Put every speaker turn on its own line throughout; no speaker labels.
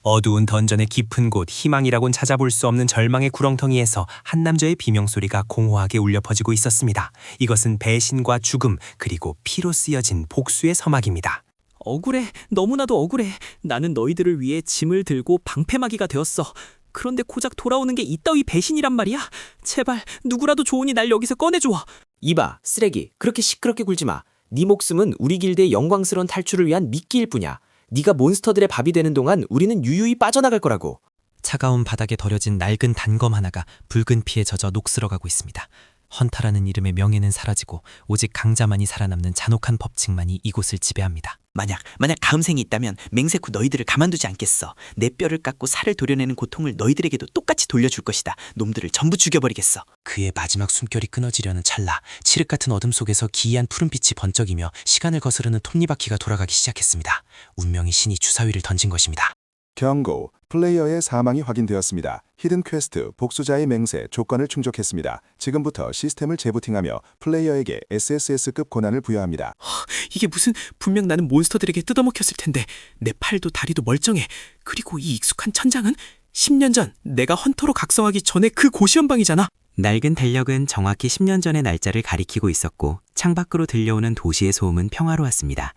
어두운 던전의 깊은 곳, 희망이라곤 찾아볼 수 없는 절망의 구렁텅이에서 한 남자의 비명소리가 공허하게 울려 퍼지고 있었습니다. 이것은 배신과 죽음, 그리고 피로 쓰여진 복수의 서막입니다.
억울해. 너무나도 억울해. 나는 너희들을 위해 짐을 들고 방패막이가 되었어. 그런데 고작 돌아오는 게 이따위 배신이란 말이야? 제발 누구라도 좋으니 날 여기서 꺼내줘.
이봐, 쓰레기. 그렇게 시끄럽게 굴지 마. 네 목숨은 우리 길드의 영광스러운 탈출을 위한 미끼일 뿐이야. 네가 몬스터들의 밥이 되는 동안 우리는 유유히 빠져나갈 거라고.
차가운 바닥에 버려진 낡은 단검 하나가 붉은 피에 젖어 녹슬어가고 있습니다. 헌터라는 이름의 명예는 사라지고 오직 강자만이 살아남는 잔혹한 법칙만이 이곳을 지배합니다.
만약 다음 생이 있다면 맹세코 너희들을 가만두지 않겠어. 내 뼈를 깎고 살을 도려내는 고통을 너희들에게도 똑같이 돌려줄 것이다. 놈들을 전부 죽여버리겠어.
그의 마지막 숨결이 끊어지려는 찰나 칠흑 같은 어둠 속에서 기이한 푸른빛이 번쩍이며 시간을 거스르는 톱니바퀴가 돌아가기 시작했습니다. 운명이 신이 주사위를 던진 것입니다.
경고, 플레이어의 사망이 확인되었습니다. 히든 퀘스트, 복수자의 맹세, 조건을 충족했습니다. 지금부터 시스템을 재부팅하며 플레이어에게 SSS급 고난을 부여합니다.
이게 무슨, 분명 나는 몬스터들에게 뜯어먹혔을 텐데 내 팔도 다리도 멀쩡해. 그리고 이 익숙한 천장은 10년 전 내가 헌터로 각성하기 전에 그 고시원방이잖아.
낡은 달력은 정확히 10년 전의 날짜를 가리키고 있었고 창밖으로 들려오는 도시의 소음은 평화로웠습니다.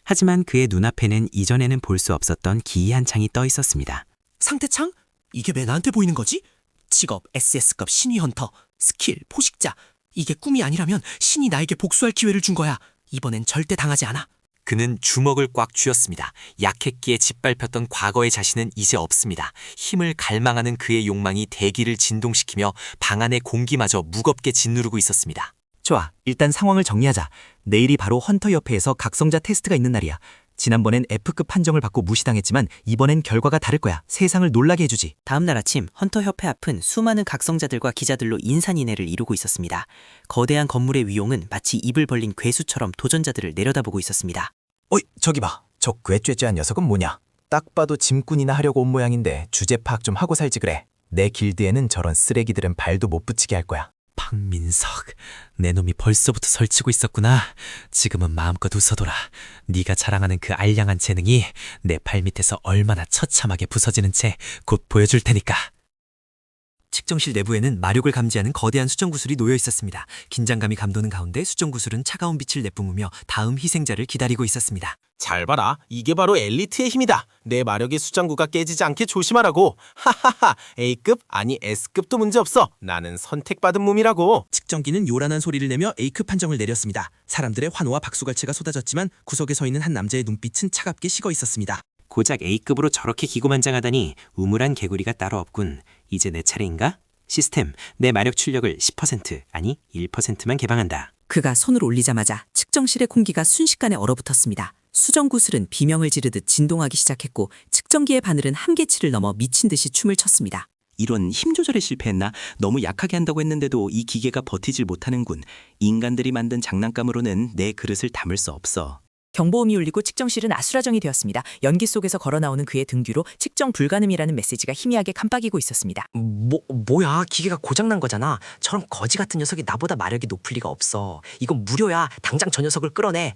하지만 그의 눈앞에는 이전에는 볼 수 없었던 기이한 창이 떠 있었습니다.
상태창? 이게 왜 나한테 보이는 거지? 직업 SS급 신위 헌터, 스킬 포식자. 이게 꿈이 아니라면 신이 나에게 복수할 기회를 준 거야. 이번엔 절대 당하지 않아.
그는 주먹을 꽉 쥐었습니다. 약했기에 짓밟혔던 과거의 자신은 이제 없습니다. 힘을 갈망하는 그의 욕망이 대기를 진동시키며 방 안의 공기마저 무겁게 짓누르고 있었습니다.
좋아, 일단 상황을 정리하자. 내일이 바로 헌터 협회에서 각성자 테스트가 있는 날이야. 지난번엔 F급 판정을 받고 무시당했지만 이번엔 결과가 다를 거야. 세상을 놀라게 해주지.
다음 날 아침 헌터 협회 앞은 수많은 각성자들과 기자들로 인산인해를 이루고 있었습니다. 거대한 건물의 위용은 마치 입을 벌린 괴수처럼 도전자들을 내려다보고 있었습니다.
어이, 저기 봐. 저 꾀죄죄한 녀석은 뭐냐? 딱 봐도 짐꾼이나 하려고 온 모양인데 주제 파악 좀 하고 살지 그래. 내 길드에는 저런 쓰레기들은 발도 못 붙이게 할 거야.
박민석, 내 놈이 벌써부터 설치고 있었구나. 지금은 마음껏 웃어둬라. 네가 자랑하는 그 알량한 재능이 내 발밑에서 얼마나 처참하게 부서지는 채 곧 보여줄 테니까.
측정실 내부에는 마력을 감지하는 거대한 수정구슬이 놓여 있었습니다. 긴장감이 감도는 가운데 수정구슬은 차가운 빛을 내뿜으며 다음 희생자를 기다리고 있었습니다.
잘 봐라. 이게 바로 엘리트의 힘이다. 내 마력의 수장구가 깨지지 않게 조심하라고. 하하하. A급 아니 S급도 문제없어. 나는 선택받은 몸이라고.
측정기는 요란한 소리를 내며 A급 판정을 내렸습니다. 사람들의 환호와 박수갈채가 쏟아졌지만 구석에 서 있는 한 남자의 눈빛은 차갑게 식어 있었습니다.
고작 A급으로 저렇게 기고만장하다니 우물한 개구리가 따로 없군. 이제 내 차례인가? 시스템, 내 마력 출력을 10% 아니 1%만 개방한다.
그가 손을 올리자마자 측정실의 공기가 순식간에 얼어붙었습니다. 수정구슬은 비명을 지르듯 진동하기 시작했고 측정기의 바늘은 한계치를 넘어 미친 듯이 춤을 췄습니다.
이런 힘 조절에 실패했나? 너무 약하게 한다고 했는데도 이 기계가 버티질 못하는군. 인간들이 만든 장난감으로는 내 그릇을 담을 수 없어.
경보음이 울리고 측정실은 아수라정이 되었습니다. 연기 속에서 걸어나오는 그의 등 뒤로 측정 불가능이라는 메시지가 희미하게 깜빡이고 있었습니다.
뭐야, 기계가 고장난 거잖아. 저런 거지 같은 녀석이 나보다 마력이 높을 리가 없어. 이건 무료야. 당장 저 녀석을 끌어내.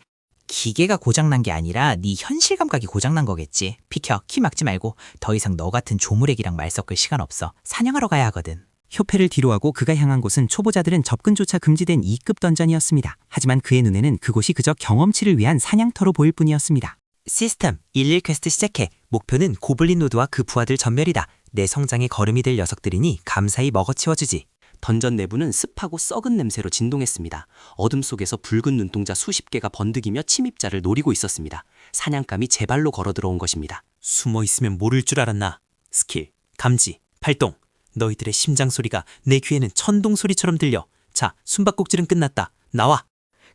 기계가 고장난 게 아니라 네 현실 감각이 고장난 거겠지. 비켜, 키 막지 말고. 더 이상 너 같은 조무래기랑 말 섞을 시간 없어. 사냥하러 가야 하거든.
협회를 뒤로하고 그가 향한 곳은 초보자들은 접근조차 금지된 2급 던전이었습니다. 하지만 그의 눈에는 그곳이 그저 경험치를 위한 사냥터로 보일 뿐이었습니다. 시스템 11 퀘스트 시작해. 목표는 고블린 노드와 그 부하들 전멸이다. 내 성장의 걸음이 될 녀석들이니 감사히 먹어치워주지. 던전 내부는 습하고 썩은 냄새로 진동했습니다. 어둠 속에서 붉은 눈동자 수십 개가 번득이며 침입자를 노리고 있었습니다. 사냥감이 제 발로 걸어 들어온 것입니다.
숨어 있으면 모를 줄 알았나. 스킬, 감지, 발동. 너희들의 심장 소리가 내 귀에는 천둥 소리처럼 들려. 자, 숨바꼭질은 끝났다. 나와.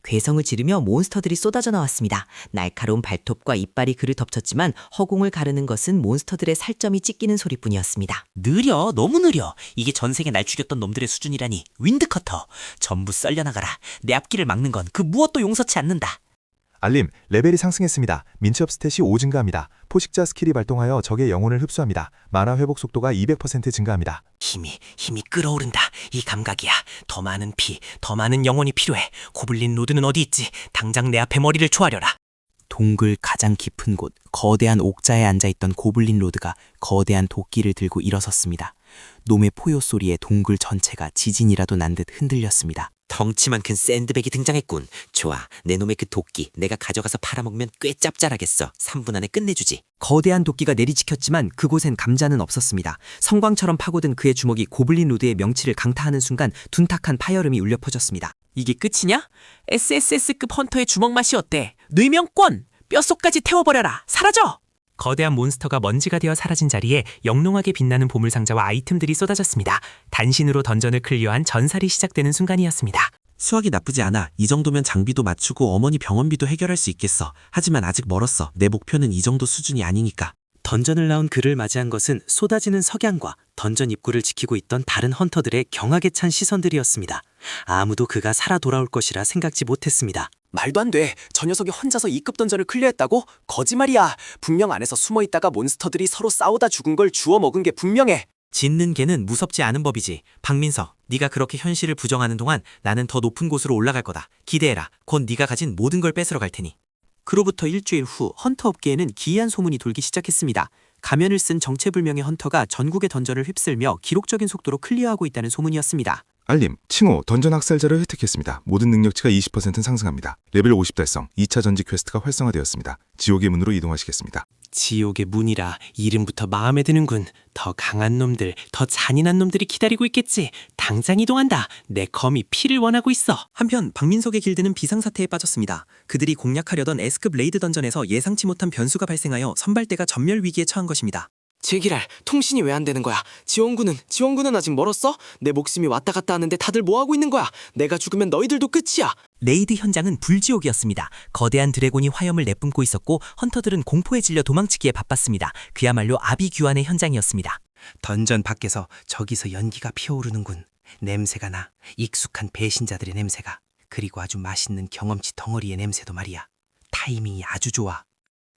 괴성을 지르며 몬스터들이 쏟아져 나왔습니다. 날카로운 발톱과 이빨이 그를 덮쳤지만 허공을 가르는 것은 몬스터들의 살점이 찢기는 소리뿐이었습니다.
느려, 너무 느려. 이게 전세계 날 죽였던 놈들의 수준이라니. 윈드커터. 전부 썰려나가라. 내 앞길을 막는 건 그 무엇도 용서치 않는다.
알림, 레벨이 상승했습니다. 민첩 스탯이 5 증가합니다. 포식자 스킬이 발동하여 적의 영혼을 흡수합니다. 만화 회복 속도가 200% 증가합니다.
힘이 끓어오른다. 이 감각이야. 더 많은 피, 더 많은 영혼이 필요해. 고블린 로드는 어디 있지? 당장 내 앞에 머리를 조아려라.
동굴 가장 깊은 곳 거대한 옥자에 앉아있던 고블린 로드가 거대한 도끼를 들고 일어섰습니다. 놈의 포효 소리에 동굴 전체가 지진이라도 난 듯 흔들렸습니다.
덩치만 큰 샌드백이 등장했군. 좋아, 내 놈의 그 도끼 내가 가져가서 팔아먹으면 꽤 짭짤하겠어. 3분 안에 끝내주지.
거대한 도끼가 내리치켰지만 그곳엔 감자는 없었습니다. 성광처럼 파고든 그의 주먹이 고블린 로드의 명치를 강타하는 순간 둔탁한 파열음이 울려 퍼졌습니다.
이게 끝이냐? SSS급 헌터의 주먹 맛이 어때? 뇌명권! 뼛속까지 태워버려라! 사라져!
거대한 몬스터가 먼지가 되어 사라진 자리에 영롱하게 빛나는 보물상자와 아이템들이 쏟아졌습니다. 단신으로 던전을 클리어한 전살이 시작되는 순간이었습니다.
수학이 나쁘지 않아. 이 정도면 장비도 맞추고 어머니 병원비도 해결할 수 있겠어. 하지만 아직 멀었어. 내 목표는 이 정도 수준이 아니니까.
던전을 나온 그를 맞이한 것은 쏟아지는 석양과 던전 입구를 지키고 있던 다른 헌터들의 경악에 찬 시선들이었습니다. 아무도 그가 살아 돌아올 것이라 생각지 못했습니다.
말도 안 돼. 저 녀석이 혼자서 2급 던전을 클리어했다고? 거짓말이야. 분명 안에서 숨어있다가 몬스터들이 서로 싸우다 죽은 걸 주워 먹은 게 분명해.
짖는 개는 무섭지 않은 법이지. 박민서, 네가 그렇게 현실을 부정하는 동안 나는 더 높은 곳으로 올라갈 거다. 기대해라. 곧 네가 가진 모든 걸 뺏으러 갈 테니.
그로부터 일주일 후 헌터 업계에는 기이한 소문이 돌기 시작했습니다. 가면을 쓴 정체불명의 헌터가 전국의 던전을 휩쓸며 기록적인 속도로 클리어하고 있다는 소문이었습니다.
알림, 칭호, 던전 학살자를 획득했습니다. 모든 능력치가 20% 상승합니다. 레벨 50 달성, 2차 전직 퀘스트가 활성화되었습니다. 지옥의 문으로 이동하시겠습니다.
지옥의 문이라 이름부터 마음에 드는군. 더 강한 놈들, 더 잔인한 놈들이 기다리고 있겠지. 당장 이동한다. 내 검이 피를 원하고 있어.
한편 박민석의 길드는 비상사태에 빠졌습니다. 그들이 공략하려던 S급 레이드 던전에서 예상치 못한 변수가 발생하여 선발대가 전멸 위기에 처한 것입니다. 제기랄, 통신이 왜 안 되는 거야? 지원군은 아직 멀었어? 내 목숨이 왔다 갔다 하는데 다들 뭐하고 있는 거야? 내가 죽으면 너희들도 끝이야.
레이드 현장은 불지옥이었습니다. 거대한 드래곤이 화염을 내뿜고 있었고 헌터들은 공포에 질려 도망치기에 바빴습니다. 그야말로 아비규환의 현장이었습니다. 던전 밖에서 저기서 연기가 피어오르는군. 냄새가 나. 익숙한 배신자들의 냄새가. 그리고 아주 맛있는 경험치 덩어리의 냄새도 말이야. 타이밍이 아주 좋아.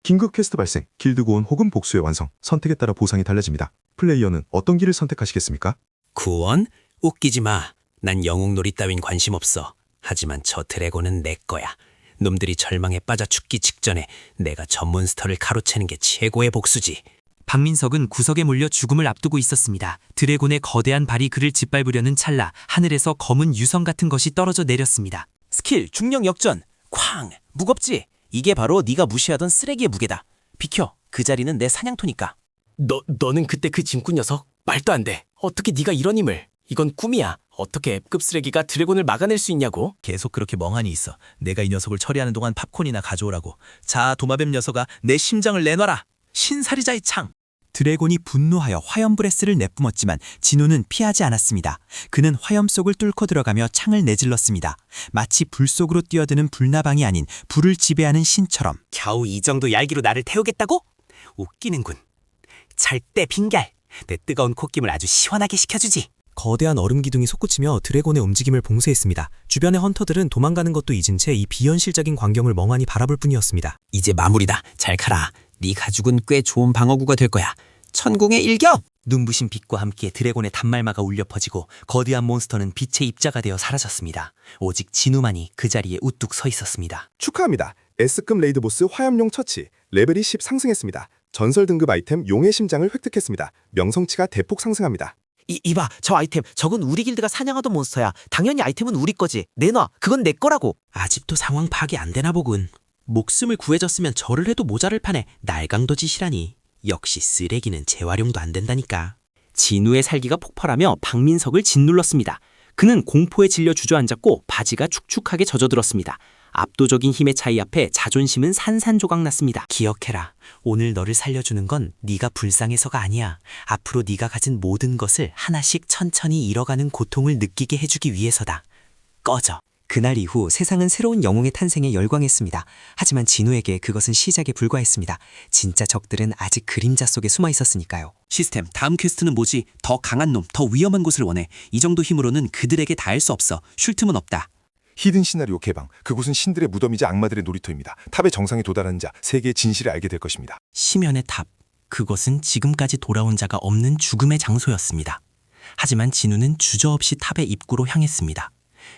긴급 퀘스트 발생, 길드 구원 혹은 복수의 완성, 선택에 따라 보상이 달라집니다. 플레이어는 어떤 길을 선택하시겠습니까?
구원? 웃기지 마. 난 영웅놀이 따윈 관심 없어. 하지만 저 드래곤은 내 거야. 놈들이 절망에 빠져 죽기 직전에 내가 저 몬스터를 가로채는 게 최고의 복수지.
박민석은 구석에 몰려 죽음을 앞두고 있었습니다. 드래곤의 거대한 발이 그를 짓밟으려는 찰나 하늘에서 검은 유성 같은 것이 떨어져 내렸습니다.
스킬 중력 역전. 쾅! 무겁지? 이게 바로 네가 무시하던 쓰레기의 무게다. 비켜. 그 자리는 내 사냥터니까. 너는 그때 그 짐꾼 녀석? 말도 안 돼. 어떻게 네가 이런 힘을? 이건 꿈이야. 어떻게 F급 쓰레기가 드래곤을 막아낼 수 있냐고?
계속 그렇게 멍하니 있어. 내가 이 녀석을 처리하는 동안 팝콘이나 가져오라고. 자, 도마뱀 녀석아, 내 심장을 내놔라. 신살이자의 창.
드래곤이 분노하여 화염 브레스를 내뿜었지만 진우는 피하지 않았습니다. 그는 화염 속을 뚫고 들어가며 창을 내질렀습니다. 마치 불 속으로 뛰어드는 불나방이 아닌 불을 지배하는 신처럼.
겨우 이 정도 얄기로 나를 태우겠다고? 웃기는군. 절대 빙결. 내 뜨거운 콧김을 아주 시원하게 식혀주지.
거대한 얼음 기둥이 솟구치며 드래곤의 움직임을 봉쇄했습니다. 주변의 헌터들은 도망가는 것도 잊은 채 이 비현실적인 광경을 멍하니 바라볼 뿐이었습니다.
이제 마무리다. 잘 가라. 네 가죽은 꽤 좋은 방어구가 될 거야. 천궁의 일격!
눈부신 빛과 함께 드래곤의 단말마가 울려 퍼지고 거대한 몬스터는 빛의 입자가 되어 사라졌습니다. 오직 진우만이 그 자리에 우뚝 서 있었습니다.
축하합니다. S급 레이드 보스 화염용 처치, 레벨이 10 상승했습니다. 전설 등급 아이템 용의 심장을 획득했습니다. 명성치가 대폭 상승합니다.
이봐, 저 아이템. 저건 우리 길드가 사냥하던 몬스터야. 당연히 아이템은 우리 거지. 내놔. 그건 내 거라고.
아직도 상황 파악이 안 되나 보군. 목숨을 구해줬으면 절을 해도 모자를 파네. 날강도짓이라니. 역시 쓰레기는 재활용도 안 된다니까.
진우의 살기가 폭발하며 박민석을 짓눌렀습니다. 그는 공포에 질려 주저앉았고 바지가 축축하게 젖어들었습니다. 압도적인 힘의 차이 앞에 자존심은 산산조각 났습니다.
기억해라. 오늘 너를 살려주는 건 네가 불쌍해서가 아니야. 앞으로 네가 가진 모든 것을 하나씩 천천히 잃어가는 고통을 느끼게 해주기 위해서다. 꺼져.
그날 이후 세상은 새로운 영웅의 탄생에 열광했습니다. 하지만 진우에게 그것은 시작에 불과했습니다. 진짜 적들은 아직 그림자 속에 숨어 있었으니까요.
시스템, 다음 퀘스트는 뭐지? 더 강한 놈, 더 위험한 곳을 원해. 이 정도 힘으로는 그들에게 닿을 수 없어. 쉴 틈은 없다.
히든 시나리오 개방, 그곳은 신들의 무덤이자 악마들의 놀이터입니다. 탑의 정상에 도달하는 자, 세계의 진실을 알게 될 것입니다.
심연의 탑. 그곳은 지금까지 돌아온 자가 없는 죽음의 장소였습니다. 하지만 진우는 주저없이 탑의 입구로 향했습니다.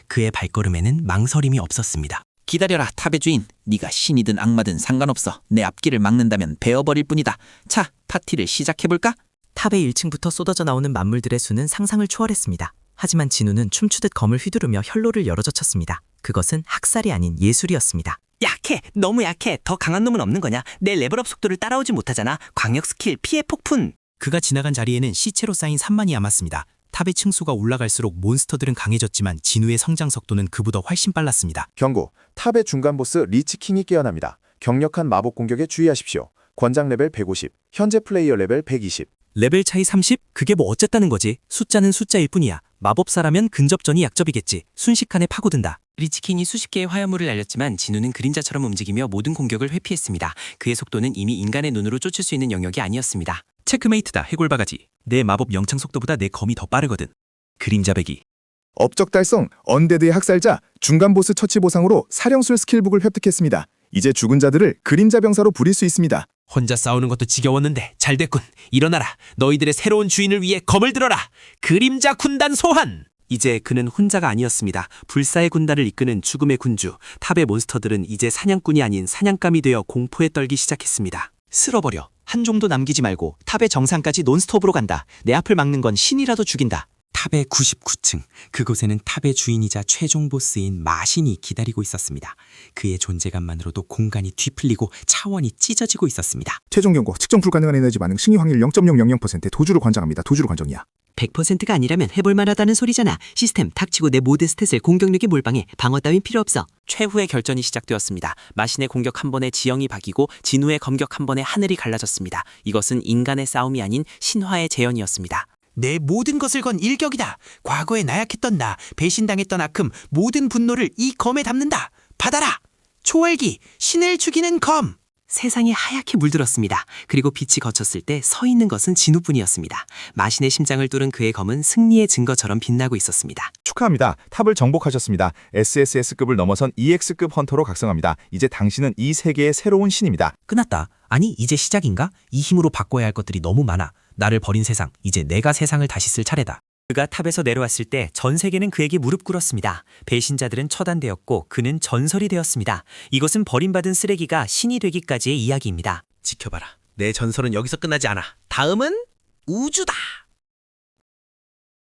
그의 발걸음에는 망설임이 없었습니다.
기다려라, 탑의 주인. 네가 신이든 악마든 상관없어. 내 앞길을 막는다면 베어버릴 뿐이다. 자, 파티를 시작해볼까?
탑의 1층부터 쏟아져 나오는 만물들의 수는 상상을 초월했습니다. 하지만 진우는 춤추듯 검을 휘두르며 혈로를 열어젖혔습니다. 그것은 학살이 아닌 예술이었습니다.
약해. 너무 약해. 더 강한 놈은 없는 거냐? 내 레벨업 속도를 따라오지 못하잖아. 광역 스킬, 피해 폭풍.
그가 지나간 자리에는 시체로 쌓인 산만이 남았습니다. 탑의 층수가 올라갈수록 몬스터들은 강해졌지만 진우의 성장 속도는 그보다 훨씬 빨랐습니다.
경고, 탑의 중간 보스 리치킹이 깨어납니다. 강력한 마법 공격에 주의하십시오. 권장 레벨 150, 현재 플레이어 레벨 120.
레벨 차이 30? 그게 뭐 어쨌다는 거지. 숫자는 숫자일 뿐이야. 마법사라면 근접전이 약점이겠지. 순식간에 파고든다.
리치킹이 수십 개의 화염물을 날렸지만 진우는 그림자처럼 움직이며 모든 공격을 회피했습니다. 그의 속도는 이미 인간의 눈으로 쫓을 수 있는 영역이 아니었습니다.
체크메이트다, 해골바가지. 내 마법 영창 속도보다 내 검이 더 빠르거든. 그림자배기.
업적 달성, 언데드의 학살자, 중간 보스 처치 보상으로 사령술 스킬북을 획득했습니다. 이제 죽은 자들을 그림자 병사로 부릴 수 있습니다.
혼자 싸우는 것도 지겨웠는데 잘 됐군. 일어나라. 너희들의 새로운 주인을 위해 검을 들어라. 그림자 군단 소환!
이제 그는 혼자가 아니었습니다. 불사의 군단을 이끄는 죽음의 군주, 탑의 몬스터들은 이제 사냥꾼이 아닌 사냥감이 되어 공포에 떨기 시작했습니다.
쓸어버려. 한 종도 남기지 말고 탑의 정상까지 논스톱으로 간다. 내 앞을 막는 건 신이라도 죽인다.
탑의 99층, 그곳에는 탑의 주인이자 최종 보스인 마신이 기다리고 있었습니다. 그의 존재감만으로도 공간이 뒤풀리고 차원이 찢어지고 있었습니다.
최종 경고, 측정 불가능한 에너지 반응, 승리 확률 0.000%, 도주를 관장합니다. 도주를 관정이야.
100%가 아니라면 해볼 만하다는 소리잖아. 시스템 닥치고 내 모든 스탯을 공격력에 몰빵해. 방어 따윈 필요 없어.
최후의 결전이 시작되었습니다. 마신의 공격 한 번에 지형이 바뀌고 진우의 공격 한 번에 하늘이 갈라졌습니다. 이것은 인간의 싸움이 아닌 신화의 재현이었습니다.
내 모든 것을 건 일격이다. 과거에 나약했던 나, 배신당했던 아픔, 모든 분노를 이 검에 담는다. 받아라. 초월기, 신을 죽이는 검.
세상이 하얗게 물들었습니다. 그리고 빛이 거쳤을 때 서 있는 것은 진우뿐이었습니다. 마신의 심장을 뚫은 그의 검은 승리의 증거처럼 빛나고 있었습니다.
축하합니다. 탑을 정복하셨습니다. SSS급을 넘어선 EX급 헌터로 각성합니다. 이제 당신은 이 세계의 새로운 신입니다.
끝났다. 아니, 이제 시작인가? 이 힘으로 바꿔야 할 것들이 너무 많아. 나를 버린 세상, 이제 내가 세상을 다시 쓸 차례다.
그가 탑에서 내려왔을 때 전 세계는 그에게 무릎 꿇었습니다. 배신자들은 처단되었고 그는 전설이 되었습니다. 이것은 버림받은 쓰레기가 신이 되기까지의 이야기입니다.
지켜봐라. 내 전설은 여기서 끝나지 않아. 다음은 우주다.